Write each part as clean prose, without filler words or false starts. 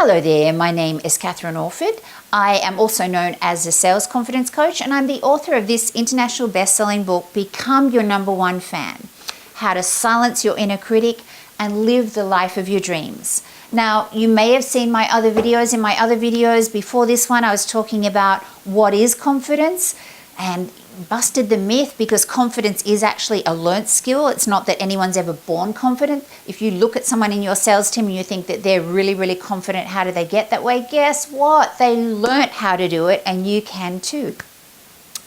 Hello there, my name is Kathryn Orford. I am also known as a sales confidence coach, and I'm the author of this international best-selling book, Become Your Number One Fan: How to Silence Your Inner Critic and Live the Life of Your Dreams. Now, you may have seen my other videos. In my other videos before this one, I was talking about what is confidence and busted the myth, because confidence is actually a learnt skill. It's not that anyone's ever born confident. If you look at someone in your sales team and you think that they're really, really confident, how do they get that way? Guess what? They learnt how to do it, and you can too.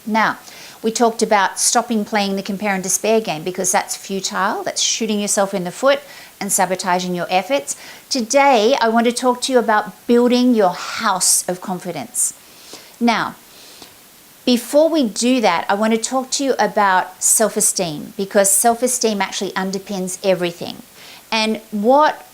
Now, we talked about stopping playing the compare and despair game, because that's futile. That's shooting yourself in the foot and sabotaging your efforts. Today, I want to talk to you about building your house of confidence. Now, before we do that, I want to talk to you about self-esteem, because self-esteem actually underpins everything. And what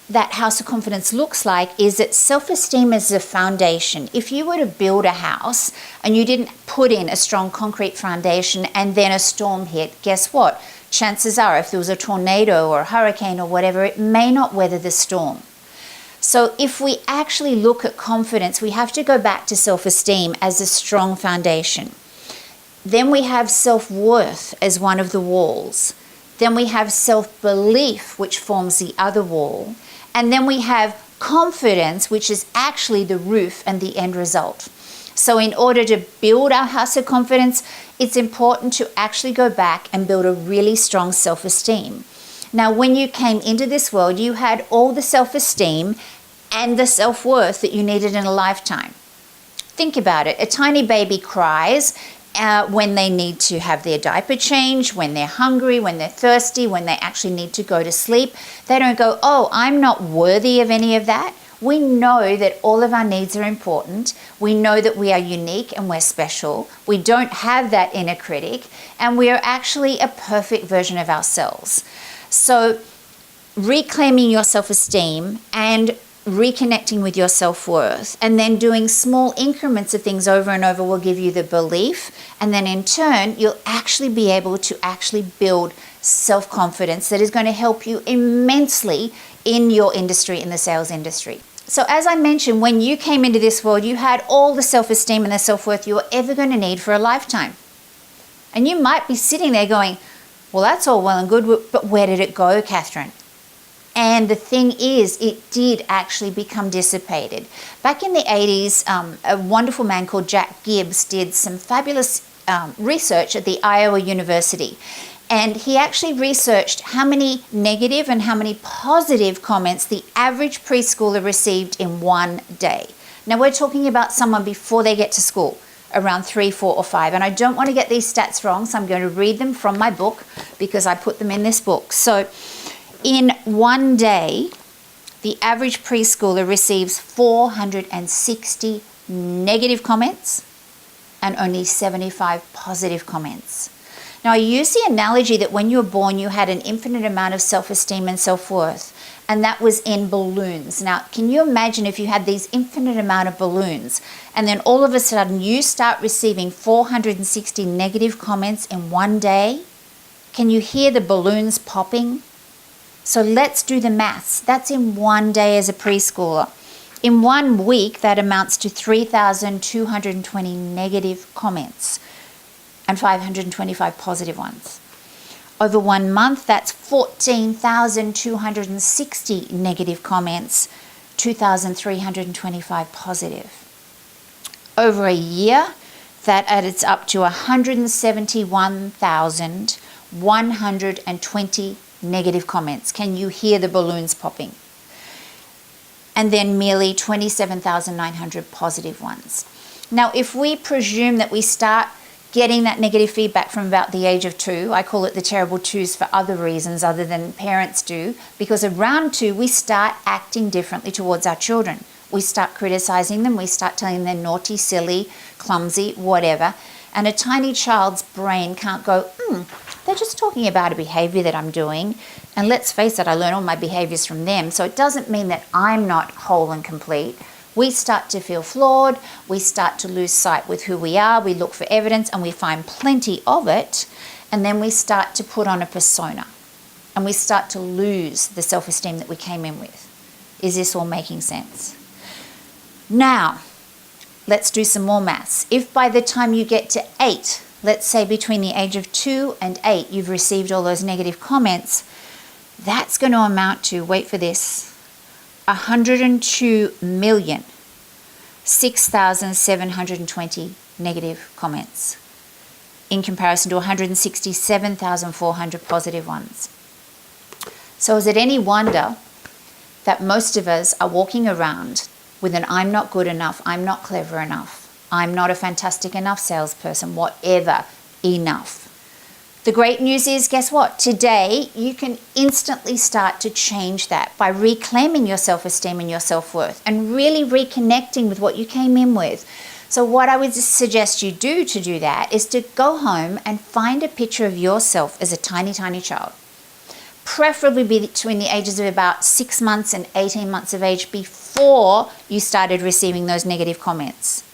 that house of confidence looks like is that self-esteem is the foundation. If you were to build a house and you didn't put in a strong concrete foundation and then a storm hit, guess what? Chances are, if there was a tornado or a hurricane or whatever, it may not weather the storm. So if we actually look at confidence, we have to go back to self-esteem as a strong foundation. Then we have self-worth as one of the walls. Then we have self-belief, which forms the other wall. And then we have confidence, which is actually the roof and the end result. So in order to build our house of confidence, it's important to actually go back and build a really strong self-esteem. Now, when you came into this world, you had all the self-esteem and the self-worth that you needed in a lifetime. Think about it. A tiny baby cries when they need to have their diaper changed, when they're hungry, when they're thirsty, when they actually need to go to sleep. They don't go, oh, I'm not worthy of any of that. We know that all of our needs are important. We know that we are unique and we're special. We don't have that inner critic, and we are actually a perfect version of ourselves. So reclaiming your self-esteem and reconnecting with your self-worth, and then doing small increments of things over and over, will give you the belief, and then in turn you'll actually be able to actually build self-confidence that is going to help you immensely in your industry, in the sales industry. So as I mentioned, when you came into this world, you had all the self-esteem and the self-worth you were ever going to need for a lifetime. And you might be sitting there going, well, that's all well and good, but where did it go, Kathryn? And the thing is, it did actually become dissipated. Back in the 80s, a wonderful man called Jack Gibbs did some fabulous research at the Iowa University. And he actually researched how many negative and how many positive comments the average preschooler received in one day. Now, we're talking about someone before they get to school, around 3, 4, or 5. And I don't want to get these stats wrong, so I'm going to read them from my book, because I put them in this book. So in one day, the average preschooler receives 460 negative comments and only 75 positive comments. Now, I use the analogy that when you were born, you had an infinite amount of self-esteem and self-worth, and that was in balloons. Now, can you imagine if you had these infinite amount of balloons, and then all of a sudden you start receiving 460 negative comments in one day? Can you hear the balloons popping? So let's do the maths. That's in one day as a preschooler. In 1 week, that amounts to 3,220 negative comments and 525 positive ones. Over 1 month, that's 14,260 negative comments, 2,325 positive. Over a year, that adds up to 171,120 negative comments. Can you hear the balloons popping? And then merely 27,900 positive ones. Now, if we presume that we start getting that negative feedback from about the age of 2, I call it the terrible 2s for other reasons other than parents do, because around 2 we start acting differently towards our children. We start criticizing them, we start telling them they're naughty, silly, clumsy, whatever. And a tiny child's brain can't go, they're just talking about a behavior that I'm doing. And let's face it, I learn all my behaviors from them. So it doesn't mean that I'm not whole and complete. We start to feel flawed. We start to lose sight with who we are. We look for evidence and we find plenty of it. And then we start to put on a persona. And we start to lose the self-esteem that we came in with. Is this all making sense? Now, let's do some more maths. If by the time you get to 8, let's say between the age of 2 and 8, you've received all those negative comments, that's going to amount to, wait for this, 102,006,720 negative comments in comparison to 167,400 positive ones. So is it any wonder that most of us are walking around with an I'm not good enough, I'm not clever enough, I'm not a fantastic enough salesperson, whatever, enough. The great news is, guess what? Today, you can instantly start to change that by reclaiming your self-esteem and your self-worth and really reconnecting with what you came in with. So what I would suggest you do to do that is to go home and find a picture of yourself as a tiny, tiny child. Preferably between the ages of about 6 months and 18 months of age before you started receiving those negative comments.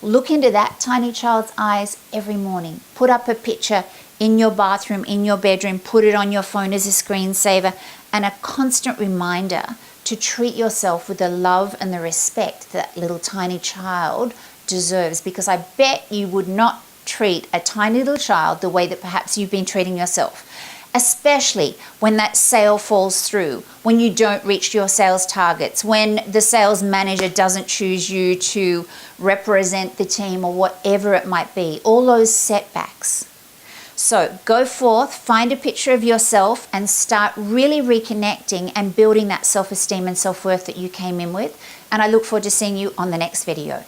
Look into that tiny child's eyes every morning. Put up a picture in your bathroom, in your bedroom, put it on your phone as a screensaver, and a constant reminder to treat yourself with the love and the respect that little tiny child deserves, because I bet you would not treat a tiny little child the way that perhaps you've been treating yourself, especially when that sale falls through, when you don't reach your sales targets, when the sales manager doesn't choose you to represent the team or whatever it might be, all those setbacks. So go forth, find a picture of yourself and start really reconnecting and building that self-esteem and self-worth that you came in with. And I look forward to seeing you on the next video.